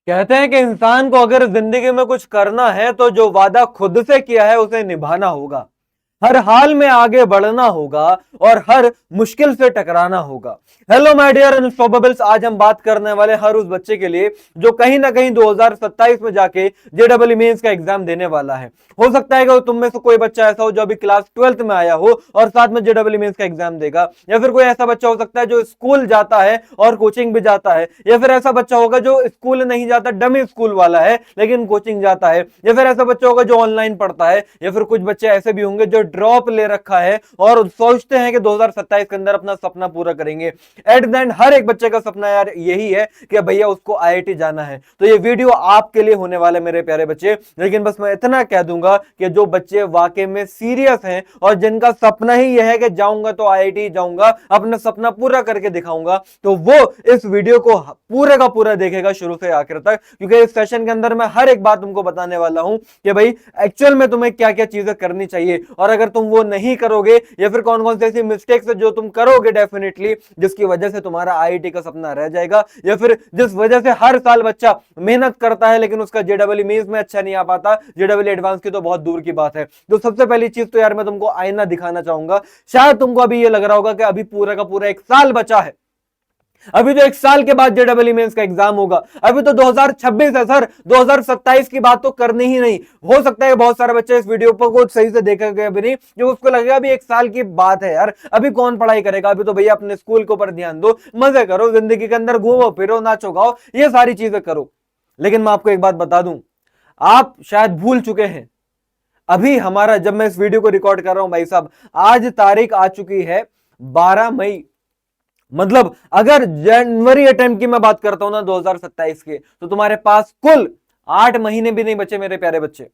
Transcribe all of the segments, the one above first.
कहते हैं कि इंसान को अगर जिंदगी में कुछ करना है तो जो वादा खुद से किया है उसे निभाना होगा। हर हाल में आगे बढ़ना होगा और हर मुश्किल से टकराना होगा। हेलो माय डियर अनस्टॉपेबल्स, आज हम बात करने वाले हर उस बच्चे के लिए जो कहीं ना कहीं 2027 में जाके जेडबल मेंस का एग्जाम देने वाला है। हो सकता है कि तुम में से कोई बच्चा ऐसा हो जो अभी क्लास 12th में आया हो और साथ में जेडबल मेंस का एग्जाम देगा, या फिर कोई ऐसा बच्चा हो सकता है जो स्कूल जाता है और कोचिंग भी जाता है, या फिर ऐसा बच्चा होगा जो स्कूल नहीं जाता, डमी स्कूल वाला है लेकिन कोचिंग जाता है, या फिर ऐसा बच्चा होगा जो ऑनलाइन पढ़ता है, या फिर कुछ बच्चे ऐसे भी होंगे जो ड्रॉप ले रखा है और सोचते हैं कि 2027 के अंदर अपना सपना पूरा करेंगे। एट द एंड हर एक बच्चे का सपना यार यही है कि भैया उसको आईआईटी जाना है। तो ये वीडियो आपके लिए होने वाले मेरे प्यारे बच्चे, लेकिन बस मैं इतना कह दूंगा कि जो बच्चे वाकई में सीरियस हैं और जिनका सपना ही यह है कि जाऊंगा तो आईआईटी जाऊंगा, अपना सपना पूरा करके दिखाऊंगा, तो वो इस वीडियो को पूरे का पूरा देखेगा शुरू से आखिर तक, क्योंकि इस सेशन के अंदर मैं हर एक बात तुमको बताने वाला हूं कि भाई एक्चुअल में तुम्हें क्या क्या चीजें करनी चाहिए, और अगर तुम वो नहीं करोगे या फिर कौन कौन सी ऐसी मिस्टेक्स है जो तुम करोगे डेफिनेटली जिसकी वजह से तुम्हारा आईआईटी का सपना रह जाएगा, या फिर जिस वजह से हर साल बच्चा मेहनत करता है लेकिन उसका जेडबल मेंस में अच्छा नहीं आ पाता, जेडबल एडवांस की तो बहुत दूर की बात है। तो सबसे पहली चीज तो यार मैं तुमको आईना दिखाना चाहूंगा। शायद तुमको अभी ये लग रहा होगा कि अभी पूरा का पूरा एक साल बचा है, अभी तो एक साल के बाद जेडबल मेंस का एग्जाम होगा, अभी तो 2026 है सर, 2027 की बात तो करनी ही नहीं। हो सकता है बहुत सारे बच्चे इस वीडियो को सही से देखेंगे भी नहीं, जो उसको लगेगा अभी एक साल की बात है यार, अभी कौन पढ़ाई करेगा, अभी तो भैया अपने स्कूल के ऊपर ध्यान दो, मजे करो, जिंदगी के अंदर घूमो फिरो, नाचो गाओ, ये सारी चीजें करो। लेकिन मैं आपको एक बात बता दूं, आप शायद भूल चुके हैं, अभी हमारा, जब मैं इस वीडियो को रिकॉर्ड कर रहा हूं भाई साहब, आज तारीख आ चुकी है 12 मई। मतलब अगर जनवरी अटेम्प्ट की मैं बात करता हूं ना 2027 के, तो तुम्हारे पास कुल 8 महीने भी नहीं बचे मेरे प्यारे बच्चे।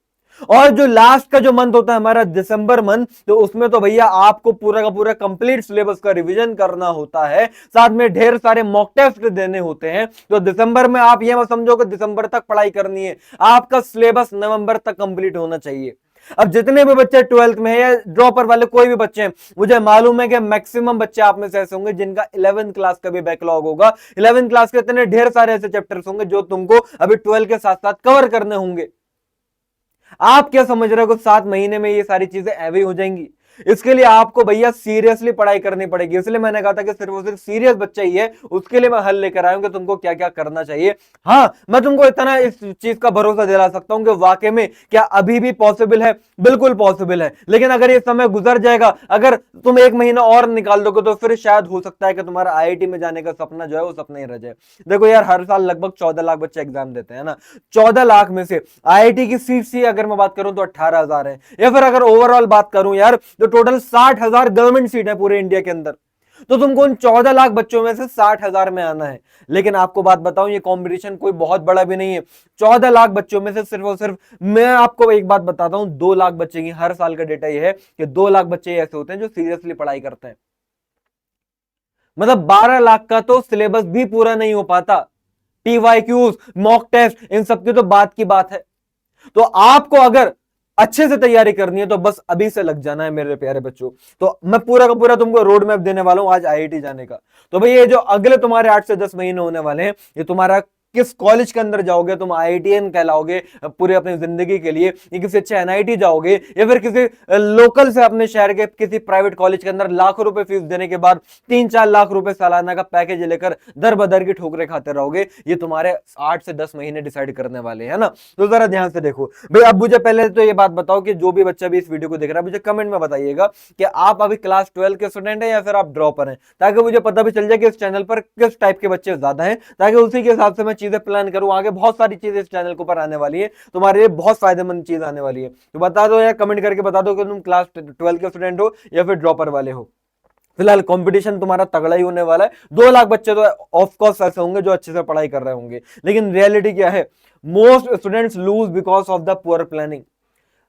और जो लास्ट का जो मंथ होता है हमारा दिसंबर मंथ, तो उसमें तो भैया आपको पूरा का पूरा कंप्लीट सिलेबस का रिवीजन करना होता है, साथ में ढेर सारे मॉक टेस्ट देने होते हैं। तो दिसंबर में आप ये मत समझो कि दिसंबर तक पढ़ाई करनी है, आपका सिलेबस नवंबर तक कंप्लीट होना चाहिए। अब जितने भी बच्चे 12th में है या ड्रॉपर वाले कोई भी बच्चे हैं, मुझे मालूम है कि मैक्सिमम बच्चे आप में से ऐसे होंगे जिनका 11th क्लास का भी बैकलॉग होगा। 11th क्लास के इतने ढेर सारे ऐसे चैप्टर्स होंगे जो तुमको अभी 12 के साथ साथ कवर करने होंगे। आप क्या समझ रहे हो कि 7 महीने में ये सारी चीजें एवं हो जाएंगी? इसके लिए आपको भैया सीरियसली पढ़ाई करनी पड़ेगी। इसलिए मैंने कहा था कि सिर्फ और सिर्फ सीरियस बच्चा ही है, उसके लिए मैं हल लेकर आया हूं कि तुमको क्या क्या करना चाहिए। हाँ, मैं तुमको इतना इस चीज का भरोसा दिला सकता हूं कि वाकई में क्या अभी भी पॉसिबल है, बिल्कुल पॉसिबल है। लेकिन अगर ये समय गुजर जाएगा, अगर तुम 1 महीना और निकाल दोगे, तो फिर शायद हो सकता है कि तुम्हारा आईआईटी में जाने का सपना जो है वो सपना ही रह जाए। देखो यार, हर साल लगभग 14 लाख बच्चे एग्जाम देते हैं ना, 14 लाख में से आईआईटी की सीट सी अगर मैं बात करूं तो 18,000 है, या फिर अगर ओवरऑल बात करूं यार तो टोटल 60,000 गवर्नमेंट सीट है पूरे इंडिया के अंदर। तो तुमको उन 14 लाख बच्चों में से 60,000 में आना है। लेकिन आपको बात बताऊं, ये कंपटीशन कोई बहुत बड़ा भी नहीं है। 14 लाख बच्चों में से सिर्फ और सिर्फ मैं आपको एक बात बताता हूं, 2 लाख बच्चे की, हर साल का डेटा ये है कि 2 लाख बच्चे ऐसे होते हैं जो सीरियसली पढ़ाई करते हैं। मतलब 12 लाख का तो सिलेबस भी पूरा नहीं हो पाता। पीवाईक्यूज, मॉक टेस्ट, इन सब की तो बात की बात है। तो आपको अगर अच्छे से तैयारी करनी है तो बस अभी से लग जाना है मेरे प्यारे बच्चों। तो मैं पूरा का पूरा तुमको रोड मैप देने वाला हूं आज आईआईटी जाने का। तो भाई ये जो अगले तुम्हारे 8 से 10 महीने होने वाले हैं, ये तुम्हारा किस कॉलेज के अंदर जाओगे, तुम आईआईटीएन कहलाओगे पूरे अपनी जिंदगी के लिए, ये किसी अच्छे एनआईटी जाओगे, या फिर किसी लोकल से अपने शहर के किसी प्राइवेट कॉलेज के अंदर लाखों रुपए फीस देने के बाद 3-4 लाख रुपए सालाना का पैकेज लेकर दर बदर की ठोकरें खाते रहोगे। ये तुम्हारे 8 से 10 महीने डिसाइड करने वाले हैं ना। तो जरा ध्यान से देखो भाई। अब मुझे पहले तो ये बात बताओ कि जो भी बच्चा भी इस वीडियो को देख रहा है, मुझे कमेंट में बताइएगा कि आप अभी क्लास 12 के स्टूडेंट हैं या फिर आप ड्रॉपर हैं, ताकि मुझे पता भी चल जाए कि इस चैनल पर किस टाइप के बच्चे ज्यादा हैं, ताकि उसी के हिसाब से मैं चीजें प्लान करूं। आगे बहुत सारी चीजें इस चैनल के ऊपर आने वाली है, तुम्हारे लिए बहुत फायदेमंद चीज आने वाली है। तो बता दो यार, कमेंट करके बता दो कि तुम क्लास 12 के स्टूडेंट हो या फिर ड्रॉपर वाले हो। फिलहाल कंपटीशन तुम्हारा तगड़ा ही होने वाला है। 2 लाख बच्चे तो ऑफ कोर्स ऐसे होंगे जो अच्छे से पढ़ाई कर रहे होंगे, लेकिन रियलिटी क्या है, most students lose because of the poor planning.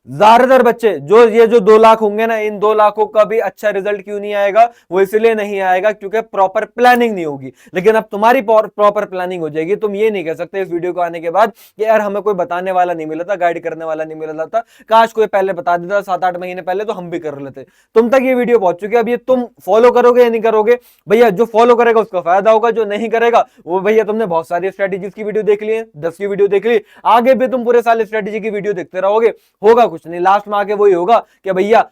ज्यादातर बच्चे जो 2 लाख होंगे ना, इन 2 लाखों का भी अच्छा रिजल्ट क्यों नहीं आएगा? वो इसलिए नहीं आएगा क्योंकि प्रॉपर प्लानिंग नहीं होगी। लेकिन अब तुम्हारी प्रॉपर प्लानिंग हो जाएगी। तुम ये नहीं कह सकते इस वीडियो को आने के बाद कि यार हमें कोई बताने वाला नहीं मिला था, गाइड करने वाला नहीं मिला था, काश कोई पहले बता देता 7-8 महीने पहले तो हम भी कर लेते। तुम तक ये वीडियो पहुंच चुकी है। अब ये तुम फॉलो करोगे या नहीं करोगे? भैया जो फॉलो करेगा उसका फायदा होगा, जो नहीं करेगा वो भैया तुमने बहुत सारी स्ट्रेटेजीज की वीडियो देख ली है, 10 की वीडियो देख ली, आगे भी तुम पूरे साल स्ट्रेटेजी की वीडियो देखते रहोगे, होगा कुछ नहीं। लास्ट में आके वही होगा कि भैया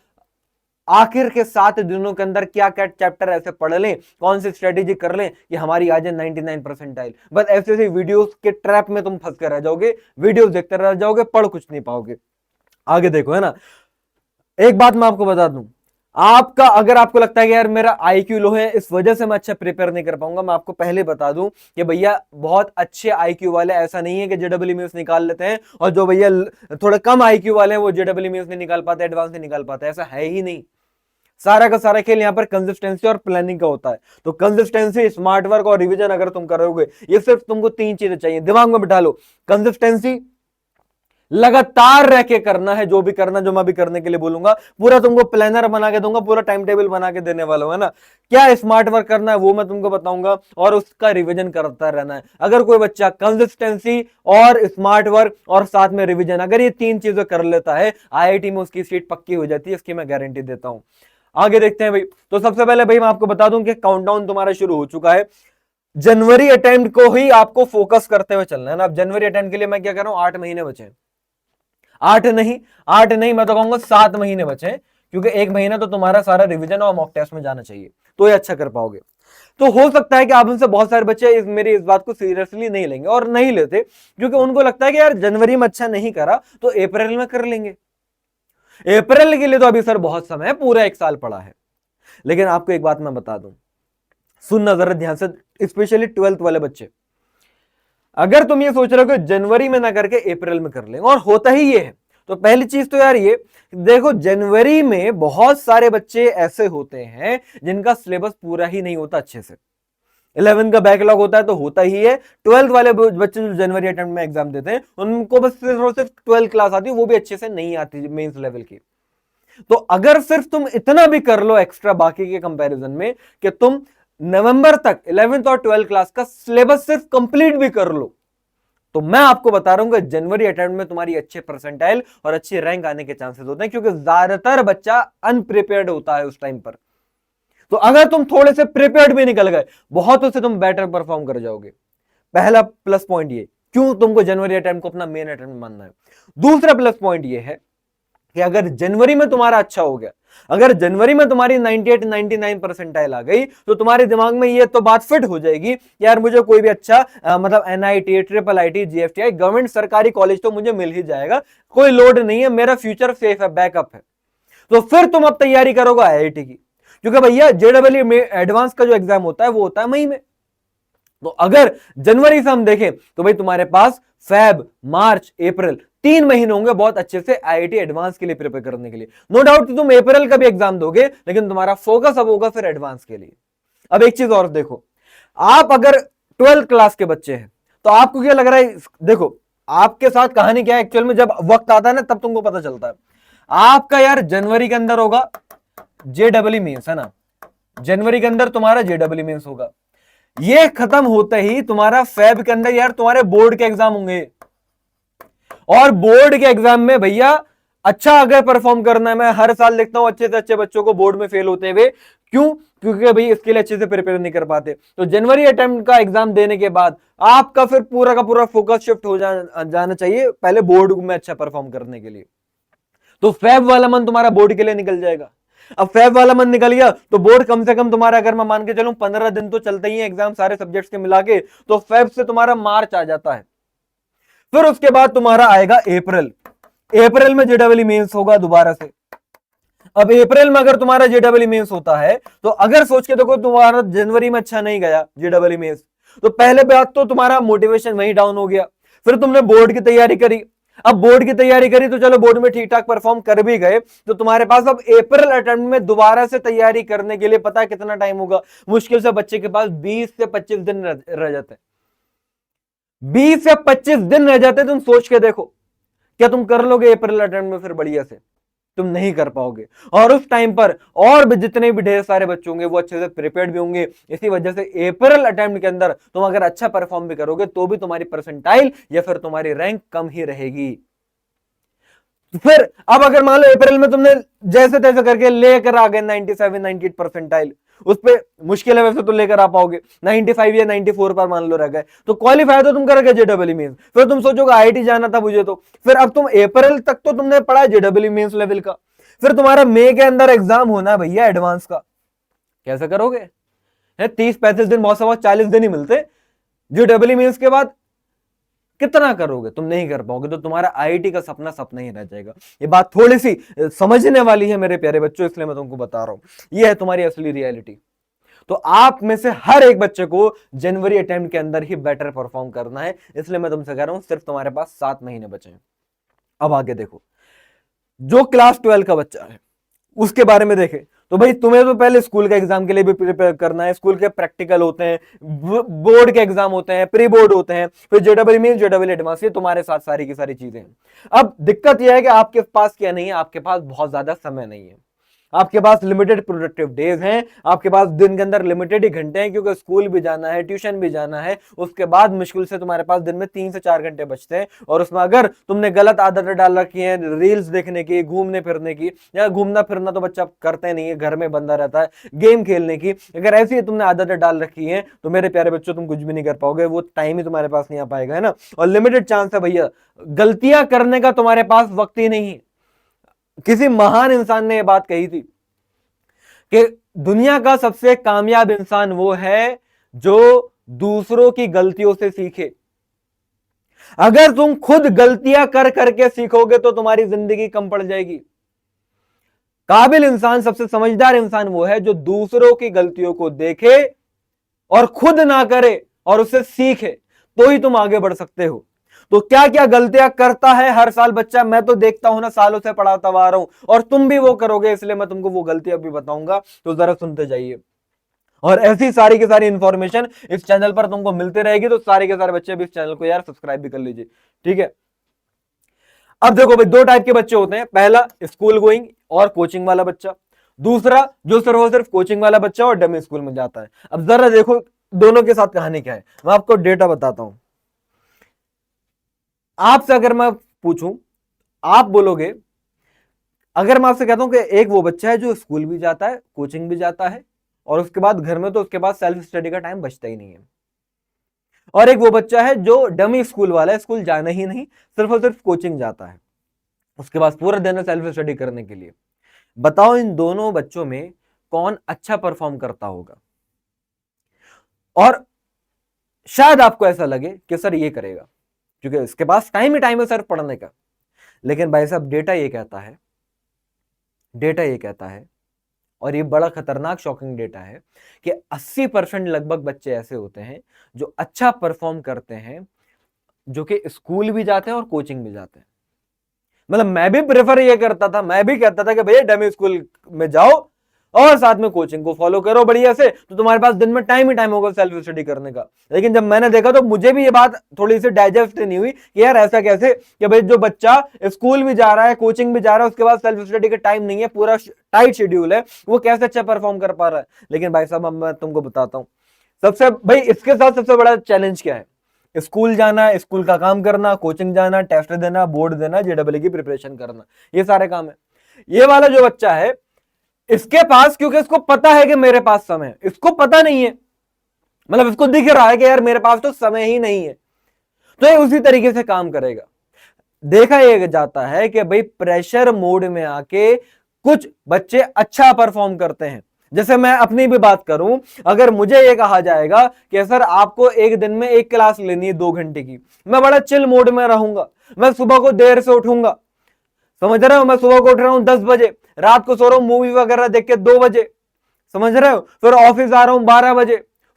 आखिर के 7 दिनों के अंदर क्या क्या चैप्टर ऐसे पढ़ लें, कौन सी स्ट्रेटेजी कर लें कि हमारी आ जाए 99 परसेंटाइल। बस ऐसे ऐसे वीडियोस के ट्रैप में तुम फंस कर रह जाओगे, वीडियोस देखते रह जाओगे, पढ़ कुछ नहीं पाओगे। आगे देखो, है ना। एक बात मैं आपको बता दूं, आपका अगर आपको लगता है कि यार मेरा आईक्यू लो है, इस वजह से मैं अच्छा प्रिपेयर नहीं कर पाऊंगा, मैं आपको पहले बता दूं कि भैया बहुत अच्छे आईक्यू वाले ऐसा नहीं है कि जेडब्ल्यू मीन्स निकाल लेते हैं, और जो भैया थोड़ा कम आईक्यू वाले हैं वो जेडब्ल्यू मीन्स नहीं निकाल पाते, एडवांस नहीं निकाल पाते, ऐसा है ही नहीं। सारा का सारा खेल यहाँ पर कंसिस्टेंसी और प्लानिंग का होता है। तो कंसिस्टेंसी, स्मार्ट वर्क और रिवीजन अगर तुम करोगे, ये सिर्फ तुमको 3 चीजें चाहिए, दिमाग में बिठा लो। कंसिस्टेंसी, लगातार रह के करना है जो भी करना, जो मैं भी करने के लिए बोलूंगा, पूरा तुमको प्लानर बना के दूंगा, पूरा टाइम टेबल बना के देने वाला हूं, है ना। क्या स्मार्ट वर्क करना है वो मैं तुमको बताऊंगा, और उसका रिवीजन करता रहना है। अगर कोई बच्चा कंसिस्टेंसी और स्मार्ट वर्क और साथ में रिवीजन, अगर ये 3 चीजें कर लेता है, आईआईटी में उसकी सीट पक्की हो जाती है, इसकी मैं गारंटी देता हूं। आगे देखते हैं भाई। तो सबसे पहले भाई मैं आपको बता दूं कि काउंटडाउन तुम्हारा शुरू हो चुका है। जनवरी अटेम्प्ट को ही आपको फोकस करते हुए चलना है ना। अब जनवरी अटेम्प्ट के लिए मैं क्या कर रहा हूं, 8 महीने बचे। 8 नहीं मैं तो कहूंगा 7 महीने बचे, क्योंकि 1 महीना तो तुम्हारा सारा रिवीजन और मॉक टेस्ट में जाना चाहिए, तो ये अच्छा कर पाओगे। तो हो सकता है कि आप उनसे बहुत सारे बच्चे मेरी इस बात को सीरियसली नहीं लेंगे, और नहीं लेते क्योंकि उनको लगता है कि यार जनवरी में अच्छा नहीं करा तो अप्रैल में कर लेंगे। अप्रैल के लिए तो अभी सर बहुत समय है, पूरा 1 साल पड़ा है। लेकिन आपको एक बात मैं बता दूं, सुनना जरा ध्यान से, स्पेशली 12th वाले बच्चे। अगर तुम ये सोच रहे हो कि जनवरी में ना करके अप्रैल में कर लेंगे, और होता ही ये है, तो पहली चीज तो यार ये देखो, जनवरी में बहुत सारे बच्चे ऐसे होते हैं जिनका सिलेबस पूरा ही नहीं होता अच्छे से। 11 का बैकलॉग होता है तो होता ही है। 12th वाले बच्चे जो जनवरी अटेम्प्ट में एग्जाम देते हैं, उनको बस सिर्फ और सिर्फ 12 क्लास आती है, वो भी अच्छे से नहीं आती मेंस लेवल की। तो अगर सिर्फ तुम इतना भी कर लो एक्स्ट्रा बाकी के कंपैरिजन में, कि तुम नवंबर तक 11th और 12th क्लास का सिलेबस सिर्फ कंप्लीट भी कर लो, तो मैं आपको बता रहा हूं कि जनवरी अटेम्प्ट में तुम्हारी अच्छे परसेंटाइल और अच्छी रैंक आने के चांसेस होते हैं, क्योंकि ज्यादातर बच्चा अनप्रिपेयर्ड होता है उस टाइम पर। तो अगर तुम थोड़े से प्रिपेयर्ड भी निकल गए, बहुत से तुम बेटर परफॉर्म कर जाओगे। पहला प्लस पॉइंट ये, क्यों तुमको जनवरी अटेम्प्ट को अपना मेन अटेम्प्ट मानना है। दूसरा प्लस पॉइंट ये है कि अगर जनवरी में तुम्हारा अच्छा हो गया, अगर जनवरी में तुम्हारी 98-99 परसेंटाइल आ गई, तो तुम्हारे दिमाग में ये तो बात फिट हो जाएगी, यार मुझे कोई भी अच्छा मतलब NIT, triple IT, GFTI, government सरकारी कॉलेज तो मुझे मिल ही जाएगा, कोई लोड नहीं है, मेरा फ्यूचर सेफ है, बैकअप है। तो फिर तुम अब तैयारी करोगे आईआईटी की, क्योंकि भैया जेडब्ल्यू में एडवांस का जो एग्जाम होता है वो होता है मई में। तो अगर जनवरी से हम देखें तो भाई तुम्हारे पास फेब, मार्च, अप्रैल 3 महीने होंगे बहुत अच्छे से आईआईटी एडवांस के लिए प्रिपेयर करने के लिए। नो डाउट तुम अप्रैल का भी एग्जाम दोगे, लेकिन तुम्हारा फोकस अब होगा फिर एडवांस के लिए। अब एक चीज और देखो, आप अगर 12th क्लास के बच्चे हैं तो आपको क्या लग रहा है, देखो आपके साथ कहानी क्या है एक्चुअल में, जब वक्त आता है ना तब तुमको पता चलता है। आपका यार जनवरी के अंदर होगा जेडब्ल्यू मींस, है ना, जनवरी के अंदर तुम्हारा जेडब्ल्यू मींस होगा। ये खत्म होते ही तुम्हारा फेब के अंदर यार तुम्हारे बोर्ड के एग्जाम होंगे, और बोर्ड के एग्जाम में भैया अच्छा अगर परफॉर्म करना है, मैं हर साल देखता हूं अच्छे से अच्छे बच्चों को बोर्ड में फेल होते हुए, क्यों? क्योंकि भाई इसके लिए अच्छे से प्रिपेयर नहीं कर पाते। तो जनवरी अटेम्प्ट का एग्जाम देने के बाद आपका फिर पूरा का पूरा फोकस शिफ्ट हो जाना चाहिए पहले बोर्ड में अच्छा परफॉर्म करने के लिए। तो फेब वाला मन तुम्हारा बोर्ड के लिए निकल जाएगा। अब फेब वाला मन निकल गया तो बोर्ड कम से कम तुम्हारा, अगर मैं मान के चलूं 15 दिन तो चलते ही है एग्जाम सारे सब्जेक्ट्स के मिला के, तो फेब से तुम्हारा मार्च आ जाता है। फिर उसके बाद तुम्हारा आएगा अप्रैल। अप्रैल में जेडब्ल्यू मेंस होगा दोबारा से। अब अप्रैल में अगर तुम्हारा जेडब्ल्यू मेंस होता है, तो अगर सोच के देखो तुम्हारा जनवरी में अच्छा नहीं गया जेडब्ल्यू मेंस, तो पहले बात तो तुम्हारा मोटिवेशन वहीं डाउन हो गया। फिर तुमने बोर्ड की तैयारी करी, अब बोर्ड की तैयारी करी तो चलो बोर्ड में ठीक ठाक परफॉर्म कर भी गए, तो तुम्हारे पास अब अप्रैल अटेम्प्ट में दोबारा से तैयारी करने के लिए पता है कितना टाइम होगा? मुश्किल से बच्चे के पास 20 से 25 दिन रह जाते हैं। 20 से 25 दिन रह जाते हैं। तुम सोच के देखो क्या तुम कर लोगे अप्रैल अटेम्प्ट में? फिर बढ़िया से तुम नहीं कर पाओगे। और उस टाइम पर और भी जितने भी ढेर सारे बच्चे होंगे वो अच्छे से प्रिपेयर्ड भी होंगे। इसी वजह से अप्रैल अटेम्प्ट के अंदर तुम अगर अच्छा परफॉर्म भी करोगे तो भी तुम्हारी परसेंटाइल या फिर तुम्हारी रैंक कम ही रहेगी। फिर अब अगर मान लो अप्रैल में तुमने जैसे तैसे करके लेकर आ गए 97 98 परसेंटाइल, उस पे मुश्किल है वैसे तो लेकर आ पाओगे, 95 या 94 पर मान लो रह गए, तो क्वालिफाई तो तुम करोगे जेडब्ल्यू मेंस। फिर तुम सोचोगे आईआईटी जाना था मुझे, तो फिर अब तुम अप्रैल तक तो तुमने पढ़ा जेडब्ल्यू मेंस लेवल का, फिर तुम्हारा मई के अंदर एग्जाम होना है भैया एडवांस का, कैसे करोगे? 30 35 दिन, बहुत बहुत 40 दिन ही मिलते। जेडब्ल्यू मेंस के बाद कितना करोगे? तुम नहीं कर पाओगे, तो तुम्हारा आईआईटी का सपना सपना ही रह जाएगा। ये बात थोड़ी सी समझने वाली है मेरे प्यारे बच्चों, इसलिए मैं तुमको बता रहा हूं, ये है तुम्हारी असली रियलिटी। तो आप में से हर एक बच्चे को जनवरी अटेम्प्ट के अंदर ही बेटर परफॉर्म करना है, इसलिए मैं तुमसे कह रहा हूं सिर्फ तुम्हारे पास 7 महीने बचे हैं। अब आगे देखो, जो क्लास 12 का बच्चा है उसके बारे में देखें तो भाई तुम्हें तो पहले स्कूल के एग्जाम के लिए भी प्रिपेयर करना है। स्कूल के प्रैक्टिकल होते हैं, बोर्ड के एग्जाम होते हैं, प्री बोर्ड होते हैं, फिर जेडब्ल्यू मीन जेडब्ल्यू एडवांस, ये तुम्हारे साथ सारी की सारी चीजें हैं। अब दिक्कत यह है कि आपके पास क्या नहीं है, आपके पास बहुत ज्यादा समय नहीं है, आपके पास लिमिटेड प्रोडक्टिव डेज हैं, आपके पास दिन के अंदर लिमिटेड ही घंटे हैं, क्योंकि स्कूल भी जाना है, ट्यूशन भी जाना है, उसके बाद मुश्किल से तुम्हारे पास दिन में 3 से 4 घंटे बचते हैं। और उसमें अगर तुमने गलत आदतें डाल रखी हैं, रील्स देखने की, घूमने फिरने की, या घूमना फिरना तो बच्चा करते नहीं है, घर में बंदा रहता है, गेम खेलने की, अगर ऐसी तुमने आदतें डाल रखी हैं तो मेरे प्यारे बच्चों तुम कुछ भी नहीं कर पाओगे, वो टाइम ही तुम्हारे पास नहीं आ पाएगा, है ना। और लिमिटेड चांस है भैया, गलतियां करने का तुम्हारे पास वक्त ही नहीं है। किसी महान इंसान ने यह बात कही थी कि दुनिया का सबसे कामयाब इंसान वो है जो दूसरों की गलतियों से सीखे। अगर तुम खुद गलतियां कर करके सीखोगे तो तुम्हारी जिंदगी कम पड़ जाएगी। काबिल इंसान, सबसे समझदार इंसान वो है जो दूसरों की गलतियों को देखे और खुद ना करे और उससे सीखे, तो ही तुम आगे बढ़ सकते हो। तो क्या क्या गलतियां करता है हर साल बच्चा, मैं तो देखता हूं ना, सालों से पढ़ाता आ रहा हूं, और तुम भी वो करोगे, इसलिए मैं तुमको वो गलतियां भी बताऊंगा, तो जरा सुनते जाइए। और ऐसी सारी की सारी इंफॉर्मेशन इस चैनल पर तुमको मिलती रहेगी, तो सारे के सारे बच्चे भी इस चैनल को यार सब्सक्राइब भी कर लीजिए, ठीक है। अब देखो भाई, 2 टाइप के बच्चे होते हैं, पहला स्कूल गोइंग और कोचिंग वाला बच्चा, दूसरा जो सिर्फ और सिर्फ कोचिंग वाला बच्चा और डमी स्कूल में जाता है। अब जरा देखो दोनों के साथ कहानी क्या है, मैं आपको डेटा बताता हूं। आपसे अगर मैं पूछूं, आप बोलोगे, अगर मैं आपसे कहता हूं कि एक वो बच्चा है जो स्कूल भी जाता है, कोचिंग भी जाता है, और उसके बाद घर में तो उसके पास सेल्फ स्टडी का टाइम बचता ही नहीं है, और एक वो बच्चा है जो डमी स्कूल वाला है, स्कूल जाना ही नहीं, सिर्फ और सिर्फ कोचिंग जाता है, उसके पास पूरा दिन है सेल्फ स्टडी करने के लिए। बताओ इन दोनों बच्चों में कौन अच्छा परफॉर्म करता होगा? और शायद आपको ऐसा लगे कि सर ये करेगा क्योंकि इसके पास टाइम ही टाइम है सर पढ़ने का, लेकिन भाई साहब डेटा ये कहता है, डेटा ये कहता है, और ये बड़ा खतरनाक शॉकिंग डेटा है कि 80% लगभग बच्चे ऐसे होते हैं जो अच्छा परफॉर्म करते हैं, जो कि स्कूल भी जाते हैं और कोचिंग भी जाते हैं। मतलब मैं भी प्रेफर ये करता था, मैं भी कहता था कि भैया डमी स्कूल में जाओ और साथ में कोचिंग को फॉलो करो बढ़िया से, तो तुम्हारे पास दिन में टाइम ही टाइम होगा सेल्फ स्टडी करने का। लेकिन जब मैंने देखा तो मुझे भी ये बात थोड़ी सी डाइजेस्ट नहीं हुई कि यार ऐसा कैसे कि भाई जो बच्चा स्कूल भी जा रहा है, कोचिंग भी जा रहा है, उसके बाद सेल्फ स्टडी का टाइम नहीं है, पूरा टाइट शेड्यूल है, वो कैसे अच्छा परफॉर्म कर पा रहा है। लेकिन भाई साहब अब मैं तुमको बताता हूँ, सबसे भाई इसके साथ सबसे बड़ा चैलेंज क्या है? स्कूल जाना, स्कूल का काम करना, कोचिंग जाना, टेस्ट देना, बोर्ड देना, जेडब्ल्यू की प्रिपरेशन करना, ये सारे काम है। ये वाला जो बच्चा है इसके पास, क्योंकि इसको पता है कि मेरे पास समय है, इसको पता नहीं है, मतलब इसको दिख रहा है कि यार मेरे पास तो समय ही नहीं है, तो ये उसी तरीके से काम करेगा। देखा यह जाता है कि भाई प्रेशर मोड में आके कुछ बच्चे अच्छा परफॉर्म करते हैं। जैसे मैं अपनी भी बात करूं, अगर मुझे ये कहा जाएगा कि सर आपको एक दिन में एक क्लास लेनी है 2 घंटे की, मैं बड़ा चिल मोड में रहूंगा, मैं सुबह को देर से उठूंगा, समझ रहे हो, मैं सुबह को उठ रहा हूं 10 बजे, रात को सो रहा हूं मूवी वगैरह देख के 2 बजे, समझ रहे हो, फिर ऑफिस आ रहा हूं 12 बजे,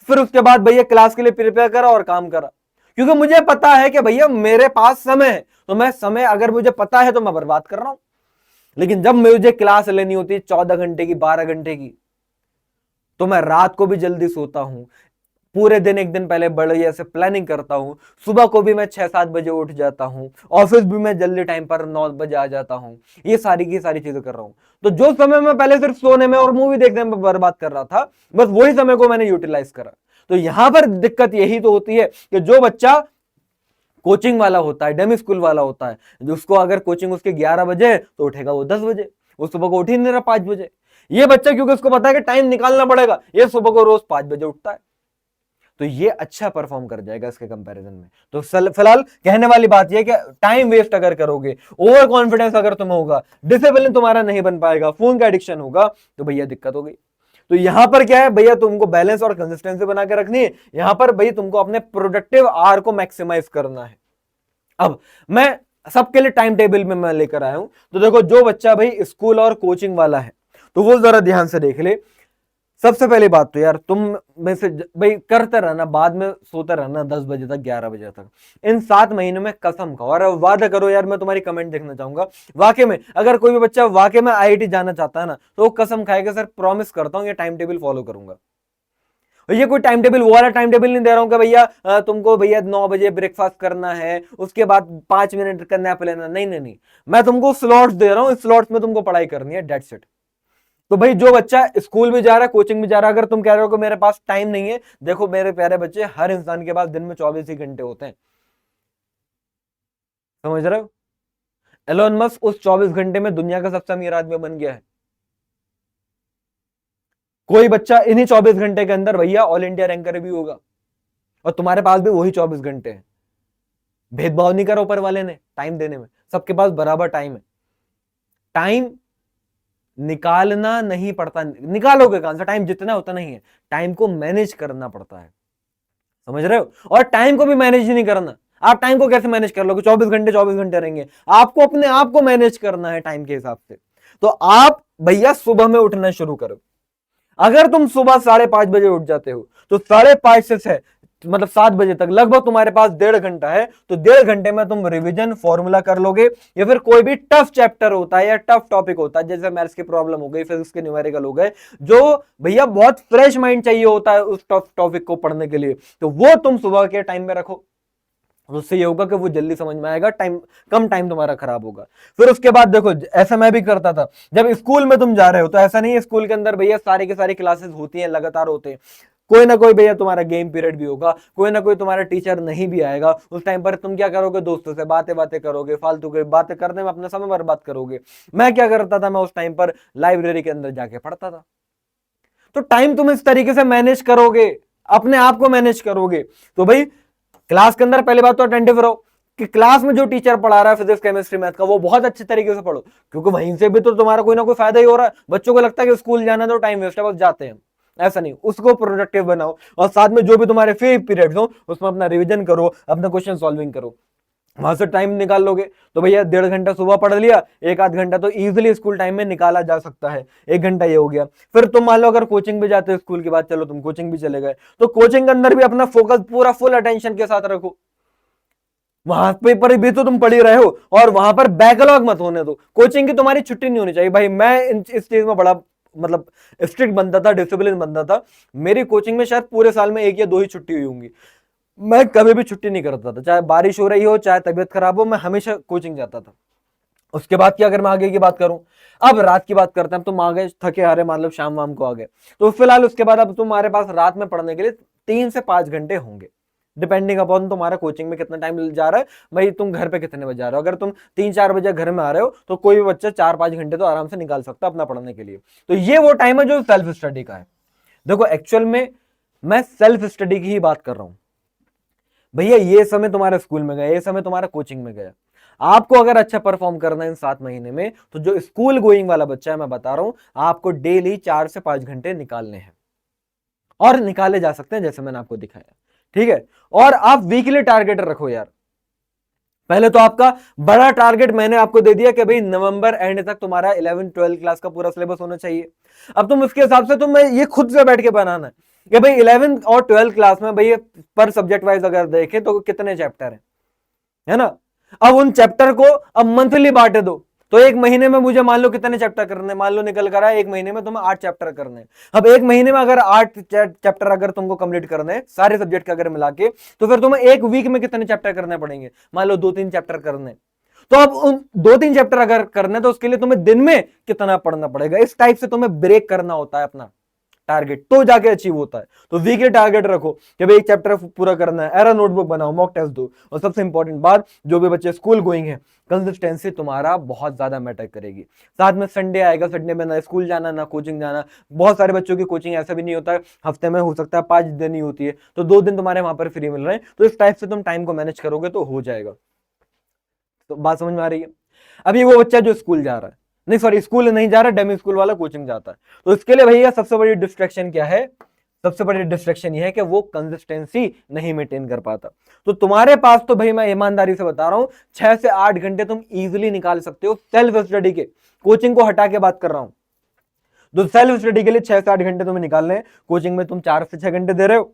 फिर उसके बाद भैया क्लास के लिए प्रिपेयर करा और काम करा, क्योंकि मुझे पता है कि भैया मेरे पास समय है, तो मैं समय अगर मुझे पता है तो मैं बर्बाद कर रहा हूं। लेकिन जब मुझे क्लास लेनी होती है 14 घंटे की, 12 घंटे की, तो मैं रात को भी जल्दी सोता हूं, पूरे दिन एक दिन पहले बढ़िया से प्लानिंग करता हूँ। सुबह को भी मैं 6-7 बजे उठ जाता हूँ, ऑफिस भी मैं जल्दी टाइम पर 9 बजे आ जाता हूँ। ये सारी की सारी चीजें कर रहा हूँ। तो जो समय मैं पहले सिर्फ सोने में और मूवी देखने में बर्बाद कर रहा था, बस वही समय को मैंने यूटिलाइज करा। तो यहां पर दिक्कत यही तो होती है कि जो बच्चा कोचिंग वाला होता है, डेमी स्कूल वाला होता है, जो उसको अगर कोचिंग उसके 11 बजे तो उठेगा वो 10 बजे, वो सुबह को उठ ही नहीं रहा 5 बजे। ये बच्चा क्योंकि उसको पता है कि टाइम निकालना पड़ेगा, ये सुबह को रोज 5 बजे उठता है, तो ये अच्छा परफॉर्म कर जाएगा इसके कंपैरिजन में। तो फिलहाल कहने वाली बात ये कि टाइम वेस्ट अगर करोगे, ओवर कॉन्फिडेंस अगर तुम्हें होगा, डिसिप्लिन तुम्हारा नहीं बन पाएगा, फोन का एडिक्शन होगा, तो भैया दिक्कत हो गई। तो यहां पर क्या है भैया, तुमको बैलेंस और कंसिस्टेंसी बना के रखनी है। यहां पर भैया तुमको अपने प्रोडक्टिव आवर को मैक्सिमाइज करना है। अब मैं सबके लिए टाइम टेबल में मैं लेकर आया हूं। तो देखो, जो बच्चा भाई स्कूल और कोचिंग वाला है तो वो जरा ध्यान से देख ले। सबसे पहली बात तो यार, तुम में से भाई करते रहना, बाद में सोते रहना 10 बजे तक 11 बजे तक। इन 7 महीनों में कसम खाओ और वादा करो यार, मैं तुम्हारी कमेंट देखना चाहूंगा। वाकई में अगर कोई भी बच्चा वाकई में आईआईटी जाना चाहता है ना, तो वो कसम खाएगा सर प्रॉमिस करता हूँ ये टाइम टेबल फॉलो करूंगा। ये कोई टाइम टेबल वो वाला टाइम टेबल नहीं दे रहा हूं कि भैया तुमको भैया 9 बजे ब्रेकफास्ट करना है, उसके बाद 5 मिनट का नैप लेना, नहीं नहीं नहीं। मैं तुमको स्लॉट्स दे रहा हूं, इस स्लॉट्स में तुमको पढ़ाई करनी है, डेट्स इट। तो भाई जो बच्चा स्कूल भी जा रहा है, कोचिंग भी जा रहा है, अगर तुम कह रहे हो कि मेरे पास टाइम नहीं है, देखो मेरे प्यारे बच्चे, हर इंसान के पास दिन में 24 ही घंटे होते हैं। समझ रहे हो? एलोन मस्क उस 24 घंटे में दुनिया का सबसे अमीर आदमी बन गया है। कोई बच्चा इन्हीं 24 घंटे के अंदर भैया ऑल इंडिया रैंकर भी होगा, और तुम्हारे पास भी वही 24 घंटे हैं। भेदभाव नहीं करा ऊपर वाले ने टाइम देने में, सबके पास बराबर टाइम है। टाइम निकालना नहीं पड़ता, निकालोगे कहां से, टाइम जितना होता नहीं है, टाइम को मैनेज करना पड़ता है। समझ रहे हो? और टाइम को भी मैनेज नहीं करना। आप टाइम को कैसे मैनेज कर लोगे? 24 घंटे रहेंगे, आपको अपने आप को मैनेज करना है टाइम के हिसाब से। तो आप भैया सुबह में उठना शुरू करो। अगर तुम सुबह 5:30 बजे उठ जाते हो तो 5:30 से 6 मतलब 7 बजे तक लगभग तुम्हारे पास 1.5 घंटा है। तो 1.5 घंटे में तुम रिवीजन फॉर्मूला कर लोगे, या फिर कोई भी टफ चैप्टर होता है या टफ टॉपिक होता है, जैसे मैथ्स की प्रॉब्लम हो गई, फिजिक्स के न्यूमेरिकल हो गए, जो भैया बहुत फ्रेश माइंड चाहिए होता है उस टफ टॉपिक को पढ़ने के लिए, तो वो तुम सुबह के टाइम में रखो। उससे ये होगा कि वो जल्दी समझ में आएगा, टाइम कम टाइम तुम्हारा खराब होगा। फिर उसके बाद देखो, ऐसा मैं भी करता था जब स्कूल में तुम जा रहे हो, तो ऐसा नहीं है स्कूल के अंदर भैया सारी की सारी क्लासेस होती हैं, लगातार होते हैं। कोई ना कोई भैया तुम्हारा गेम पीरियड भी होगा, कोई ना कोई तुम्हारा टीचर नहीं भी आएगा। उस टाइम पर तुम क्या करोगे? दोस्तों से बातें बातें करोगे, फालतू की बातें करने में अपना समय बर्बाद करोगे। मैं क्या करता था, मैं उस टाइम पर लाइब्रेरी के अंदर जाके पढ़ता था। तो टाइम तुम इस तरीके से मैनेज करोगे, अपने आप को मैनेज करोगे, तो भाई क्लास के अंदर पहले बात तो अटेंटिव रहो कि क्लास में जो टीचर पढ़ा रहा है फिजिक्स केमिस्ट्री मैथ का, वो बहुत अच्छे तरीके से पढ़ो, क्योंकि वहीं से भी तो तुम्हारा कोई ना कोई फायदा ही हो रहा है। बच्चों को लगता है कि स्कूल जाना तो टाइम वेस्ट है, बस जाते हैं, ऐसा नहीं, उसको प्रोडक्टिव बनाओ। और साथ में जो भी तुम्हारे फ्री पीरियड्स हो उसमें अपना रिवीजन करो, अपना क्वेश्चन सॉल्विंग करो, वहां से टाइम निकाल लोगे। तो भैया 1.5 घंटा सुबह पढ़ लिया, 1 आध घंटा तो इजीली स्कूल टाइम में निकाला जा सकता है, 1 घंटा ये हो गया। फिर तुम मान लो अगर कोचिंग भी जाते हो स्कूल के बाद, चलो तुम कोचिंग भी चले गए, तो कोचिंग के अंदर भी अपना फोकस पूरा फुल अटेंशन के साथ रखो। वहां पे पर भी तो तुम पढ़ ही रहे हो, और वहां पर बैकलॉग मत होने दो। कोचिंग की तुम्हारी छुट्टी नहीं होनी चाहिए भाई। मैं इस चीज में बड़ा मतलब स्ट्रिक्ट बनता था, डिसिप्लिन बनता था। मेरी कोचिंग में शायद पूरे साल में 1 या 2 ही छुट्टी हुई होंगी। मैं कभी भी छुट्टी नहीं करता था, चाहे बारिश हो रही हो, चाहे तबीयत खराब हो, मैं हमेशा कोचिंग जाता था। उसके बाद की अगर मैं आगे की बात करूं, अब रात की बात करते हैं। अब तुम आ गए थके हारे, मान लो शाम वाम को आ गए, तो फिलहाल उसके बाद अब तुम्हारे पास रात में पढ़ने के लिए 3 से 5 घंटे होंगे, डिपेंडिंग अपॉन तुम्हारा कोचिंग में कितना टाइम जा रहा है, भाई तुम घर पे कितने बजे आ रहे हो। अगर तुम 3-4 बजे घर में आ रहे हो तो कोई भी बच्चा 4-5 घंटे तो आराम से निकाल सकता है अपना पढ़ने के लिए। तो ये वो टाइम है जो सेल्फ स्टडी का है। देखो एक्चुअल में मैं सेल्फ स्टडी की ही बात कर रहा हूं भैया। ये समय तुम्हारे स्कूल में गया, ये समय तुम्हारा कोचिंग में गया। आपको अगर अच्छा परफॉर्म करना है इन 7 महीने में, तो जो स्कूल गोइंग वाला बच्चा है, मैं बता रहा हूं, आपको डेली 4 से 5 घंटे निकालने हैं, और निकाले जा सकते हैं जैसे मैंने आपको दिखाया, ठीक है। और आप वीकली टारगेट रखो यार। पहले तो आपका बड़ा टारगेट मैंने आपको दे दिया कि भाई नवंबर एंड तक तुम्हारा 11-12 क्लास का पूरा सिलेबस होना चाहिए। अब तुम उसके हिसाब से तुम्हें ये खुद से बैठ के बनाना है कि भाई 11 और 12 क्लास में भाई पर सब्जेक्ट वाइज अगर देखें तो कितने चैप्टर है ना। अब उन चैप्टर को अब मंथली बांटे दो, तो एक महीने में मुझे मान लो कितने चैप्टर करने, मान लो निकल कर आए एक महीने में तुम्हें 8 चैप्टर करने। अब एक महीने में अगर 8 चैप्टर अगर तुमको कंप्लीट करने हैं सारे सब्जेक्ट के अगर मिला के, तो फिर तुम्हें एक वीक में कितने चैप्टर करने पड़ेंगे, मान लो 2-3 चैप्टर करने। तो अब उन 2-3 चैप्टर अगर करने तो उसके लिए तुम्हें दिन में कितना पढ़ना पड़ेगा। इस टाइप से तुम्हें ब्रेक करना होता है अपना टारगेट, तो जाके अचीव होता है। तो वीकली टारगेट रखो कि भाई एक चैप्टर पूरा करना है, एरा नोटबुक बनाओ, मॉक टेस्ट दो। और सबसे इंपॉर्टेंट बात, जो भी बच्चे स्कूल गोइंग है, कंसिस्टेंसी तुम्हारा बहुत ज्यादा मैटर करेगी। साथ में संडे आएगा, संडे में ना स्कूल जाना ना कोचिंग जाना। बहुत सारे बच्चों की कोचिंग ऐसा भी नहीं होता है, हफ्ते में हो सकता है 5 दिन ही होती है, तो 2 दिन तुम्हारे वहां पर फ्री मिल रहे हैं। तो इस टाइप से तुम टाइम को मैनेज करोगे तो हो जाएगा। तो बात समझ में आ रही है। अभी वो बच्चा जो स्कूल जा रहा है, नहीं सॉरी स्कूल नहीं जा रहा, डेमी स्कूल वाला कोचिंग जाता है, तो इसके लिए भैया सबसे बड़ी डिस्ट्रैक्शन क्या है, सबसे बड़ी डिस्ट्रैक्शन ये है कि वो कंसिस्टेंसी नहीं मेंटेन कर पाता। तो तुम्हारे पास तो भाई मैं ईमानदारी से बता रहा हूं 6 से 8 घंटे तुम इजीली निकाल सकते हो सेल्फ स्टडी के, कोचिंग को हटा के बात कर रहा हूं। तो सेल्फ स्टडी के लिए 6 से 8 घंटे तुम्हें निकालने हैं। कोचिंग में तुम 4 से 6 घंटे दे रहे हो,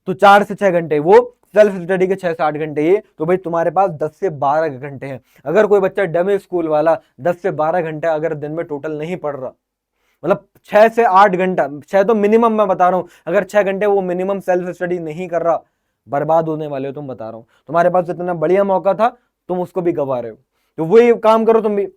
तो 4 से 6 घंटे वो, सेल्फ स्टडी के 6 से 8 घंटे ये, तो भाई तुम्हारे पास 10 से 12 घंटे हैं। अगर कोई बच्चा डमी स्कूल वाला 10 से 12 घंटे अगर दिन में टोटल नहीं पढ़ रहा, मतलब 6 से 8 घंटा, 6 तो मिनिमम मैं बता रहा हूं, अगर 6 घंटे वो मिनिमम सेल्फ स्टडी नहीं कर रहा, बर्बाद होने वाले हो तुम, बता रहा हूं। तुम्हारे पास इतना बढ़िया मौका था, तुम उसको भी गवा रहे हो। तो वही काम करो तुम भी,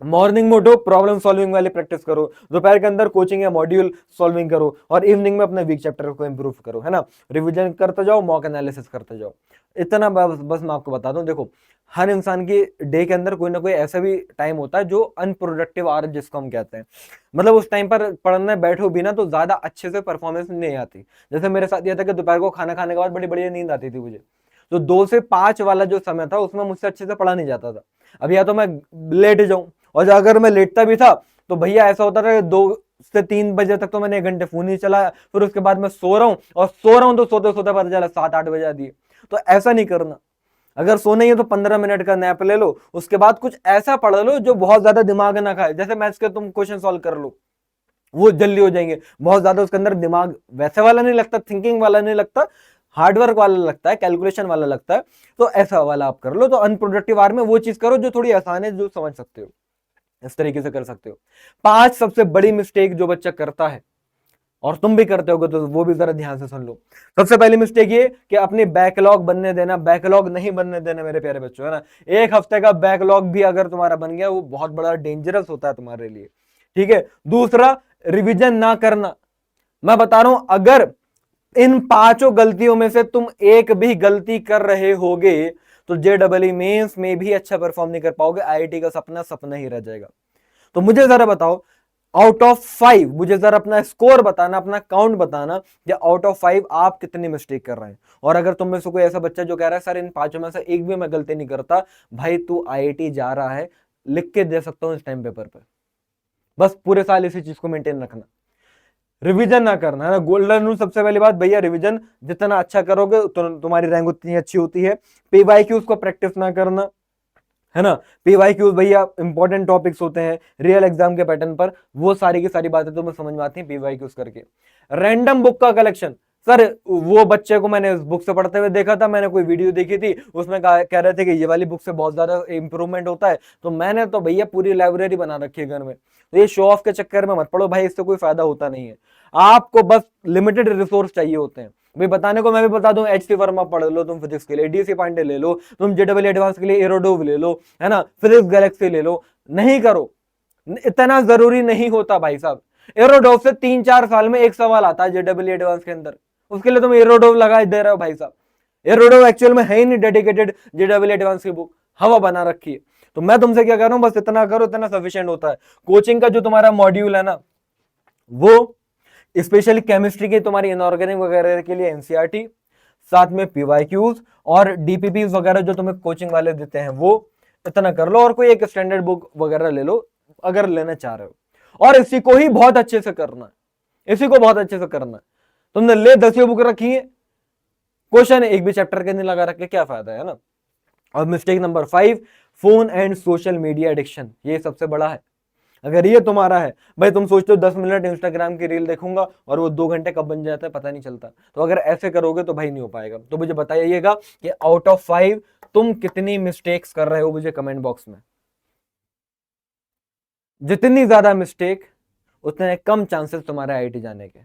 मॉर्निंग में उठो, प्रॉब्लम सॉल्विंग वाली प्रैक्टिस करो, दोपहर के अंदर कोचिंग या मॉड्यूल सॉल्विंग करो, और इवनिंग में अपने वीक चैप्टर को इंप्रूव करो, है ना। रिवीजन करते जाओ, मॉक एनालिसिस करते जाओ। इतना बस मैं आपको बता दूं, देखो हर इंसान की डे के अंदर कोई ना कोई ऐसा भी टाइम होता है जो अनप्रोडक्टिव आवर जिसको हम कहते हैं, मतलब उस टाइम पर पढ़ने बैठो भी ना तो ज्यादा अच्छे से परफॉर्मेंस नहीं आती। जैसे मेरे साथ यह था कि दोपहर को खाना खाने के बाद बड़ी बढ़िया नींद आती थी मुझे, तो 2 से 5 वाला जो समय था उसमें मुझसे अच्छे से पढ़ा नहीं जाता था। अब या तो मैं लेट जाऊं, और अगर मैं लेटता भी था तो भैया ऐसा होता था कि 2 से 3 बजे तक तो मैंने 1 घंटे फोन ही चलाया, फिर उसके बाद मैं सो रहा हूँ, और सो रहा हूँ तो सोते सोते पता चला 7-8 बजा दिए। तो ऐसा नहीं करना। अगर सोना ही है तो 15 मिनट का नैप ले लो, उसके बाद कुछ ऐसा पढ़ लो जो बहुत ज्यादा दिमाग ना खाए। जैसे मैथ्स के तुम क्वेश्चन सॉल्व कर लो, वो जल्दी हो जाएंगे, बहुत ज्यादा उसके अंदर दिमाग वैसे वाला नहीं लगता, थिंकिंग वाला नहीं लगता, हार्डवर्क वाला लगता है, कैलकुलेशन वाला लगता है। तो ऐसा वाला आप कर लो। तो अनप्रोडक्टिव आवर में वो चीज करो जो थोड़ी आसान है, जो समझ सकते हो, इस तरीके से कर सकते हो। 5 सबसे बड़ी मिस्टेक जो बच्चा करता है, और तुम भी करते होगे तो वो भी जरा ध्यान से सुन लो। सबसे पहली मिस्टेक ये कि अपनी बैकलॉग बनने देना, बैकलॉग नहीं बनने देना मेरे प्यारे बच्चों, है ना। 1 हफ्ते का बैकलॉग भी अगर तुम्हारा बन गया, वो बहुत बड़ा डेंजरस होता है तुम्हारे लिए, ठीक है। दूसरा, रिवीजन ना करना। मैं बता रहा हूं, अगर इन 5 गलतियों में से तुम एक भी गलती कर रहे होगे तो JEE मेंस में भी अच्छा परफॉर्म नहीं कर पाओगे, IIT का सपना सपना ही रह जाएगा। तो मुझे जरा बताओ, आउट ऑफ 5 मुझे जरा अपना स्कोर बताना, अपना काउंट बताना, या आउट ऑफ 5 आप कितनी मिस्टेक कर रहे हैं। और अगर तुम में से कोई ऐसा बच्चा जो कह रहा है सर इन 5 में से एक भी मैं गलती नहीं करता, भाई तू IIT जा रहा है, लिख के दे सकता हूं इस टाइम पेपर पर। बस पूरे साल इसी चीज को मेंटेन रखना, रिवीजन ना करना, है ना। गोल्डन रूल सबसे पहली बात भैया, रिवीजन जितना अच्छा करोगे तो तुम्हारी रैंक उतनी अच्छी होती है। PYQs को प्रैक्टिस ना करना, है ना। PYQs भैया इंपॉर्टेंट टॉपिक्स होते हैं रियल एग्जाम के पैटर्न पर, वो सारी की सारी बातें तुम्हें समझ में आती हैं PYQs करके। रैंडम बुक का कलेक्शन, सर वो बच्चे को मैंने उस बुक से पढ़ते हुए देखा था, मैंने कोई वीडियो देखी थी, उसमें कह रहे थे कि ये वाली बुक से बहुत ज्यादा इंप्रूवमेंट होता है, तो मैंने तो भैया पूरी लाइब्रेरी बना रखी है घर में। तो ये शो ऑफ के चक्कर में मत पड़ो भाई, इससे कोई फायदा होता नहीं है। आपको बस लिमिटेड रिसोर्स चाहिए होते हैं। भाई बताने को मैं भी बता दूं, HC वर्मा पढ़ लो तुम फिजिक्स के लिए, DC पांडे ले लो तुम, JEE एडवांस के लिए एरोडोव ले लो, है ना, फिजिक्स गैलेक्सी ले लो। नहीं करो, इतना जरूरी नहीं होता भाई साहब। एरोडोव से 3-4 साल में एक सवाल आता है JEE एडवांस के अंदर, उसके लिए तुम एरोडोव लगा दे रहे हो भाई साहब। एरोडोव एक्चुअल में है ही नहीं डेडिकेटेड JEE एडवांस की बुक, हवा बना रखी है। तो मैं तुमसे क्या कर रहा हूं, बस इतना करो, इतना सफिशिएंट होता है। कोचिंग का जो तुम्हारा मॉड्यूल है ना, वो स्पेशली केमिस्ट्री की तुम्हारी इनऑर्गेनिक वगैरह के लिए NCERT, साथ में PYQs और DPPs वगैरह जो तुम्हें कोचिंग वाले देते हैं, वो इतना कर लो। और कोई एक स्टैंडर्ड बुक वगैरह ले लो अगर लेना चाह रहे हो, और इसी को ही बहुत अच्छे से करना है, इसी को बहुत अच्छे से करना है। तुमने ले 10 बुक रखी है, क्वेश्चन एक भी चैप्टर के नहीं लगा रखे, क्या फायदा है ना। और mistake number 5, phone and social media addiction, ये सबसे बड़ा है। अगर ये तुम्हारा है भाई, तुम सोचते हो 10 मिनट इंस्टाग्राम की रील देखूंगा और वो 2 घंटे कब बन जाता है पता नहीं चलता, तो अगर ऐसे करोगे तो भाई नहीं हो पाएगा। तो मुझे बताइएगा कि आउट ऑफ 5 तुम कितनी मिस्टेक्स कर रहे हो, मुझे कमेंट बॉक्स में जितनी ज्यादा मिस्टेक उतने कम चांसेस तुम्हारे आईआईटी जाने के।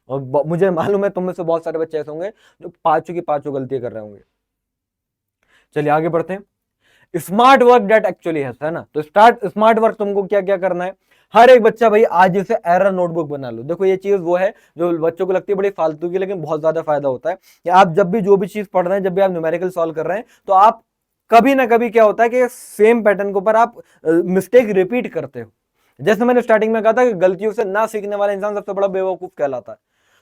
और मुझे मालूम है तुम में से बहुत सारे बच्चे ऐसे होंगे जो पांचों की पांचों गलतियां कर रहे होंगे। चलिए आगे बढ़ते हैं। स्मार्ट वर्क डेट एक्चुअली है ना। तो स्मार्ट वर्क तुमको क्या क्या करना है। हर एक बच्चा भाई आज जैसे एरर नोटबुक बना लो। देखो ये चीज वो है जो बच्चों को लगती है बड़ी फालतू की, लेकिन बहुत ज्यादा फायदा होता है कि आप जब भी जो भी चीज पढ़ रहे हैं, जब भी आप न्यूमेरिकल सॉल्व कर रहे हैं, तो आप कभी ना कभी क्या होता है कि सेम पैटर्न के ऊपर आप मिस्टेक रिपीट करते हो। जैसे मैंने स्टार्टिंग में कहा था कि गलतियों से ना सीखने वाला इंसान सबसे बड़ा बेवकूफ कहलाता है।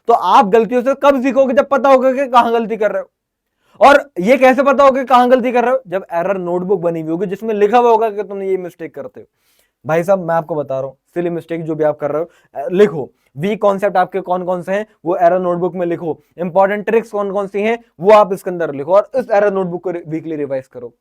तो आप गलतियों से कब सीखोगे, जब पता होगा कि कहां गलती कर रहे हो। और ये कैसे पता होगा कहां गलती कर रहे हो, जब एरर नोटबुक बनी हुई होगी जिसमें लिखा हुआ होगा कि तुम ये मिस्टेक करते हो। भाई साहब मैं आपको बता रहा हूं, सिली मिस्टेक जो भी आप कर रहे हो लिखो। वीक कॉन्सेप्ट आपके कौन कौन से हैं वो एरर नोटबुक में लिखो। इंपॉर्टेंट ट्रिक्स कौन कौन सी हैं वो आप इसके अंदर लिखो, और इस एरर नोटबुक को वीकली रिवाइज करो।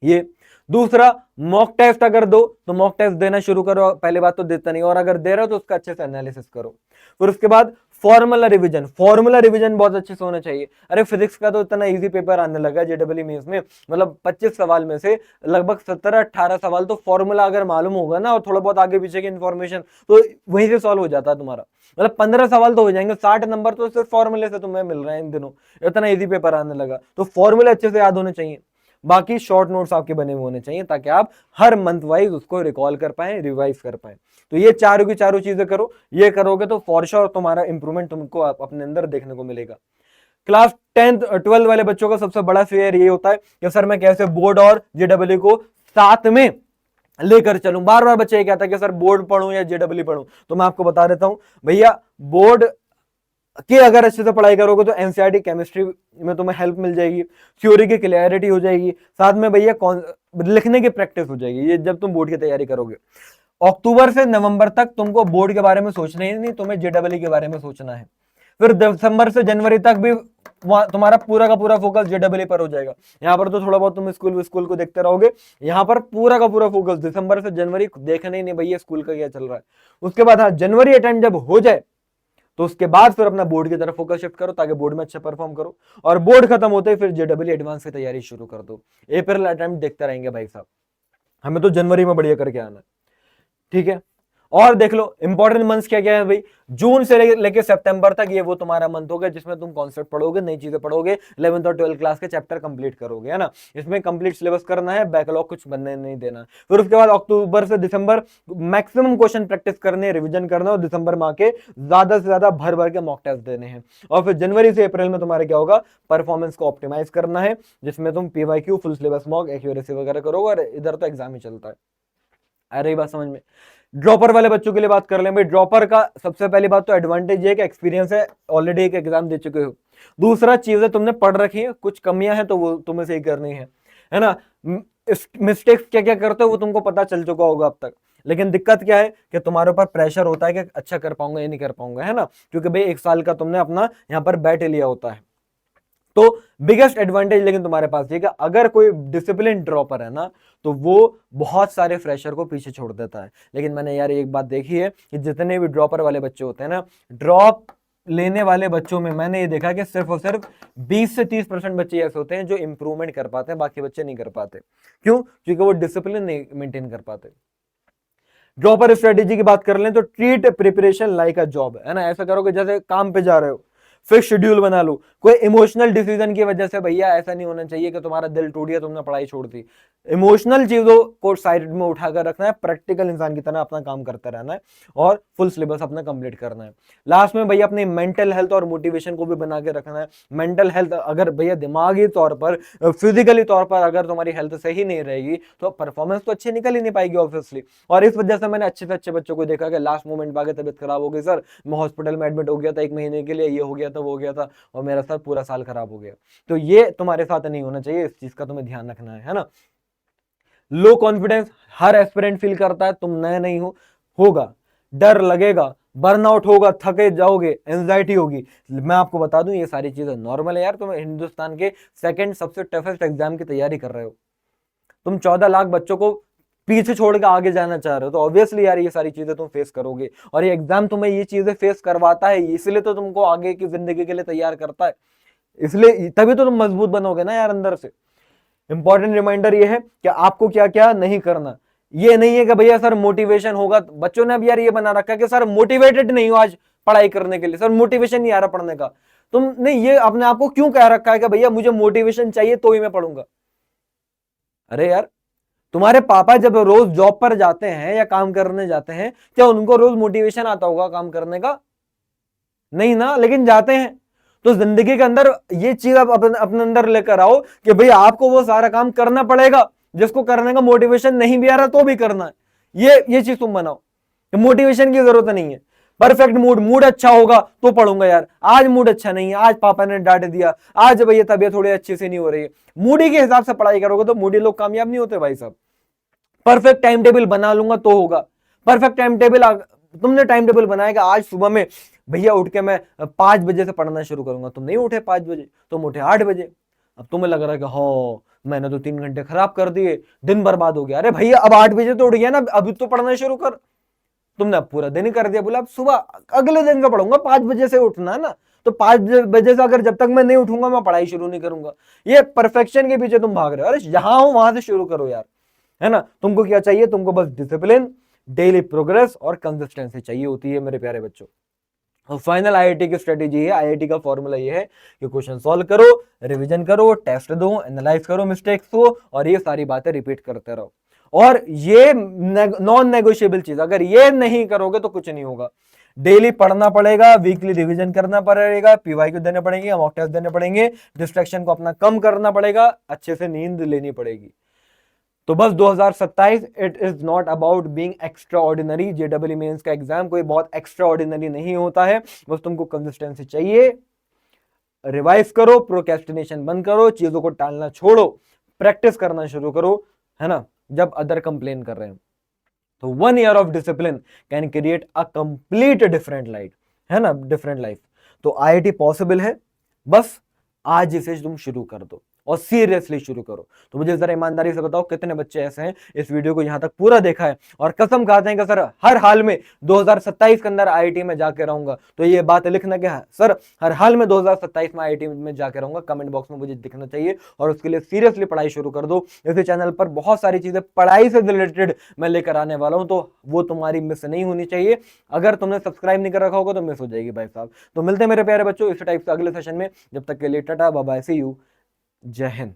ये दूसरा, मॉक टेस्ट अगर दो तो मॉक टेस्ट देना शुरू करो। पहली बात तो देता नहीं, और अगर दे रहे हो तो उसका अच्छे से एनालिसिस करो। फिर उसके बाद फॉर्मूला रिवीजन। फॉर्मूला रिवीजन बहुत अच्छे से होना चाहिए। अरे फिजिक्स का तो इतना इजी पेपर आने लगा जेडब्ल्यू मेंस में, मतलब 25 सवाल में से लगभग 17-18 सवाल तो फॉर्मूला अगर मालूम होगा ना, और थोड़ा बहुत आगे पीछे की इन्फॉर्मेशन, तो वहीं से सॉल्व हो जाता है तुम्हारा। मतलब 15 सवाल तो हो जाएंगे, 60 नंबर तो सिर्फ फॉर्मूले से तुम्हें मिल रहे हैं इन दिनों, इतना इजी पेपर आने लगा। तो फॉर्मूले अच्छे से याद होने चाहिए। बाकी शॉर्ट नोट्स आपके बने हुए होने चाहिए ताकि आप हर मंथ वाइज उसको रिकॉल कर पाए, रिवाइज कर पाए। तो ये चारों की चारों चीजें करो। ये करोगे तो फॉर श्योर तुम्हारा इंप्रूवमेंट तुमको अपने अंदर देखने को मिलेगा। क्लास 10th 12 वाले बच्चों का सबसे बड़ा फेयर ये होता है कि सर मैं कैसे बोर्ड और जेडब्ल्यू को साथ में लेकर चलूं। बार बार बच्चे ये कहता है कि सर बोर्ड पढ़ूं या जेडब्ल्यू पढ़ूं। तो मैं आपको बता देता हूं भैया, बोर्ड कि अगर अच्छे से पढ़ाई करोगे तो एनसीईआरटी केमिस्ट्री में तुम्हें हेल्प मिल जाएगी, थ्योरी की क्लियरिटी हो जाएगी, साथ में भैया लिखने की प्रैक्टिस हो जाएगी। ये जब तुम बोर्ड की तैयारी करोगे। अक्टूबर से नवंबर तक तुमको बोर्ड के बारे में सोचना ही नहीं, तुम्हें जेडब्ल्यू के बारे में सोचना है। फिर दिसंबर से जनवरी तक भी तुम्हारा पूरा का पूरा फोकस जेडब्ल्यू पर हो जाएगा। यहाँ पर तो थोड़ा बहुत तुम स्कूल को देखते रहोगे, यहाँ पर पूरा का पूरा फोकस दिसंबर से जनवरी देखना ही नहीं भैया स्कूल का क्या चल रहा है। उसके बाद हाँ, जनवरी अटेंड जब हो जाए तो उसके बाद फिर अपना बोर्ड की तरफ फोकस शिफ्ट करो ताकि बोर्ड में अच्छा परफॉर्म करो। और बोर्ड खत्म होते ही फिर जेडब्ल्यू एडवांस की तैयारी शुरू कर दो। अप्रैल अटेम्प्ट देखते रहेंगे भाई साहब, हमें तो जनवरी में बढ़िया करके आना है। ठीक है, और देख लो इंपॉर्टेंट मंथ्स क्या क्या है भाई। जून से लेके सितंबर तक ये वो तुम्हारा मंथ होगा जिसमें तुम कॉन्सेप्ट पढ़ोगे, नई चीजें पढ़ोगे, 11th और 12th क्लास के चैप्टर कंप्लीट करोगे, है ना। इसमें कंप्लीट सिलेबस करना है, बैकलॉग कुछ बनने नहीं देना। फिर उसके बाद अक्टूबर से दिसंबर मैक्सिमम क्वेश्चन प्रैक्टिस करने, रिविजन करना, और दिसंबर में आके ज्यादा से ज्यादा भर भर के मॉक टेस्ट देने हैं। और फिर जनवरी से अप्रैल में तुम्हारे क्या होगा, परफॉर्मेंस को ऑप्टिमाइज करना है, जिसमें तुम PYQ, full syllabus mock, accuracy वगैरह करोगे। और इधर तो एग्जाम ही चलता है। आ रही बात समझ में। ड्रॉपर वाले बच्चों के लिए बात कर लें भाई। ड्रॉपर का सबसे पहली बात तो एडवांटेज ये कि एक्सपीरियंस है, ऑलरेडी एक एग्जाम दे चुके हो। दूसरा चीजें तुमने पढ़ रखी है, कुछ कमियां हैं तो वो तुम्हें सही करनी है ना। मिस्टेक्स क्या क्या करते हो वो तुमको पता चल चुका होगा अब तक। लेकिन दिक्कत क्या है कि तुम्हारे ऊपर प्रेशर होता है कि अच्छा कर पाऊंगा या नहीं कर पाऊंगा, है ना, क्योंकि भाई 1 साल का तुमने अपना यहाँ पर बैठ लिया होता है। तो बिगेस्ट एडवांटेज लेकिन तुम्हारे पास ये कि अगर कोई डिसिप्लिन ड्रॉपर है ना, तो वो बहुत सारे फ्रेशर को पीछे छोड़ देता है। लेकिन मैंने यार एक बात देखी है कि जितने भी ड्रॉपर वाले बच्चे होते हैं ना, ड्रॉप लेने वाले बच्चों में मैंने ये देखा कि सिर्फ और सिर्फ 20 से 30% बच्चे ऐसे होते हैं जो इंप्रूवमेंट कर पाते हैं, बाकी बच्चे नहीं कर पाते। क्यों? क्योंकि वो डिसिप्लिन नहीं मेंटेन कर पाते। ड्रॉपर स्ट्रेटेजी की बात कर लें तो treat preparation like a job, है ना। ऐसा करो कि जैसे काम पे जा रहे हो, फिक्स शेड्यूल बना लो। कोई इमोशनल डिसीजन की वजह से भैया ऐसा नहीं होना चाहिए कि तुम्हारा दिल टूट गया, तुमने पढ़ाई छोड़ दी। इमोशनल चीजों को साइड में उठाकर रखना है, प्रैक्टिकल इंसान की तरह अपना काम करते रहना है, और फुल सिलेबस अपना कंप्लीट करना है। लास्ट में भैया अपनी मेंटल हेल्थ और मोटिवेशन को भी बना के रखना है। मेंटल हेल्थ अगर भैया दिमागी तौर पर, फिजिकली तौर पर अगर तुम्हारी हेल्थ सही नहीं रहेगी तो परफॉर्मेंस तो अच्छी निकल ही नहीं पाएगी ऑब्वियसली। और इस वजह से मैंने अच्छे से अच्छे बच्चों को देखा कि लास्ट मोमेंट में आगे तबियत खराब हो गई, सर मैं हॉस्पिटल में एडमिट हो गया था 1 महीने के लिए, ये हो गया था, वो हो गया था, और मेरा सर पूरा साल खराब हो गया। तो ये तुम्हारे साथ नहीं होना चाहिए, इस चीज का तुम्हें ध्यान रखना है ना। लो कॉन्फिडेंस हर एस्पिरेंट फील करता है, तुम नए नहीं हो, होगा, डर लगेगा, बर्नआउट होगा, थके जाओगे, एंजाइटी होगी। मैं आपको बता दूं ये सारी चीजें नॉर्मल है यार। तुम हिंदुस्तान के सेकंड सबसे टफेस्ट एग्जाम की तैयारी कर रहे हो, तुम 14 लाख बच्चों को पीछे छोड़ के आगे जाना चाह रहे हो, तो ऑब्वियसली यार ये सारी चीजें तुम फेस करोगे। और ये एग्जाम तुम्हें ये चीजें फेस करवाता है, इसलिए तो तुमको आगे की जिंदगी के लिए तैयार करता है, इसलिए तभी तो तुम मजबूत बनोगे ना यार अंदर से। इंपॉर्टेंट रिमाइंडर ये है कि आपको क्या क्या नहीं करना। ये नहीं है कि भैया सर मोटिवेशन होगा, बच्चों ने अब यार ये बना रखा है कि सर मोटिवेटेड नहीं हो आज पढ़ाई करने के लिए, सर मोटिवेशन नहीं आ रहा पढ़ने का। तुमने ये अपने आप को क्यों कह रखा है कि भैया मुझे मोटिवेशन चाहिए तो ही मैं पढ़ूंगा? अरे यार, तुम्हारे पापा जब रोज जॉब पर जाते हैं या काम करने जाते हैं, क्या उनको रोज मोटिवेशन आता होगा काम करने का? नहीं ना, लेकिन जाते हैं। तो जिंदगी के अंदर ये चीज आप अपने अंदर लेकर आओ कि भाई आपको वो सारा काम करना पड़ेगा जिसको करने का मोटिवेशन नहीं भी आ रहा तो भी करना है। ये चीज तुम बनाओ, मोटिवेशन की जरूरत नहीं है। परफेक्ट मूड अच्छा होगा तो पढ़ूंगा यार, आज मूड अच्छा नहीं है, आज पापा ने डांट दिया, आज भैया तबीयत थोड़ी अच्छी से नहीं हो रही है, मूडी के हिसाब से पढ़ाई करोगे तो मूडी लोग कामयाब नहीं होते भाई साहब। परफेक्ट टाइम टेबल बना लूंगा तो होगा। परफेक्ट टाइम टेबल तुमने टाइम टेबल बनाएगा, आज सुबह में भैया उठ के मैं 5 बजे से पढ़ना शुरू करूंगा, तुम नहीं उठे 5 बजे, तुम उठे 8 बजे। अब तुम्हें लग रहा है कि हाँ मैंने तो 3 घंटे खराब कर दिए, दिन बर्बाद हो गया। अरे भैया अब 8 बजे तो उठ गया ना, अभी तो पढ़ना शुरू कर। तुमने अब पूरा दिन ही कर दिया, बोला अब सुबह अगले दिन का पढ़ूंगा, 5 बजे से उठना है ना, तो 5 बजे से अगर जब तक मैं नहीं उठूंगा मैं पढ़ाई शुरू नहीं करूंगा। ये परफेक्शन के पीछे तुम भाग रहे हो। अरे जहां हो वहां से शुरू करो यार, है ना। तुमको क्या चाहिए? तुमको बस डिसिप्लिन, डेली प्रोग्रेस और कंसिस्टेंसी चाहिए होती है मेरे प्यारे बच्चों। और फाइनल आईआईटी की स्ट्रेटेजी है, आईआईटी का फॉर्मूला ये है कि क्वेश्चन सॉल्व करो, रिवीजन करो, टेस्ट दो, एनालाइज करो मिस्टेक्स को, और ये सारी बातें रिपीट करते रहो। और ये नॉन नेगोशिएबल चीज, अगर ये नहीं करोगे तो कुछ नहीं होगा। डेली पढ़ना पड़ेगा, वीकली रिवीजन करना पड़ेगा, पीवाईक्यू देने पड़ेंगे, मॉक टेस्ट देने पड़ेंगे, डिस्ट्रैक्शन को अपना कम करना पड़ेगा, अच्छे से नींद लेनी पड़ेगी। तो बस 2027 it is not about being extraordinary. जेडब्ल्यू मेंस का एग्जाम कोई बहुत एक्स्ट्रा ऑर्डिनरी नहीं होता है, बस तुमको कंसिस्टेंसी चाहिए। रिवाइज करो, प्रोक्रेस्टिनेशन बंद करो, चीजों को टालना छोड़ो, प्रैक्टिस करना शुरू करो, है ना, जब अदर कंप्लेन कर रहे हैं। तो 1 year of discipline can create a complete different life, है ना, डिफरेंट लाइफ। तो आईआईटी पॉसिबल है, बस आज इसे तुम शुरू कर दो और सीरियसली शुरू करो। तो मुझे जरा ईमानदारी से बताओ कितने बच्चे ऐसे हैं इस वीडियो को यहां तक पूरा देखा है और कसम खाते हैं कि सर हर हाल में 2027 के अंदर आईआईटी में जाके रहूंगा? तो ये बात लिखना कि सर हर हाल में 2027 में आईआईटी में जाके रहूंगा, कमेंट बॉक्स में मुझे दिखना चाहिए। और उसके लिए सीरियसली पढ़ाई शुरू कर दो। इस चैनल पर बहुत सारी चीजें पढ़ाई से रिलेटेड मैं लेकर आने वाला हूं, तो वो तुम्हारी मिस नहीं होनी चाहिए। अगर तुमने सब्सक्राइब नहीं कर रखा होगा तो मिस हो जाएगी भाई साहब। तो मिलते हैं मेरे प्यारे बच्चों इस टाइप से अगले सेशन में। जब तक के लिए tata bye bye, see you, जय हिंद।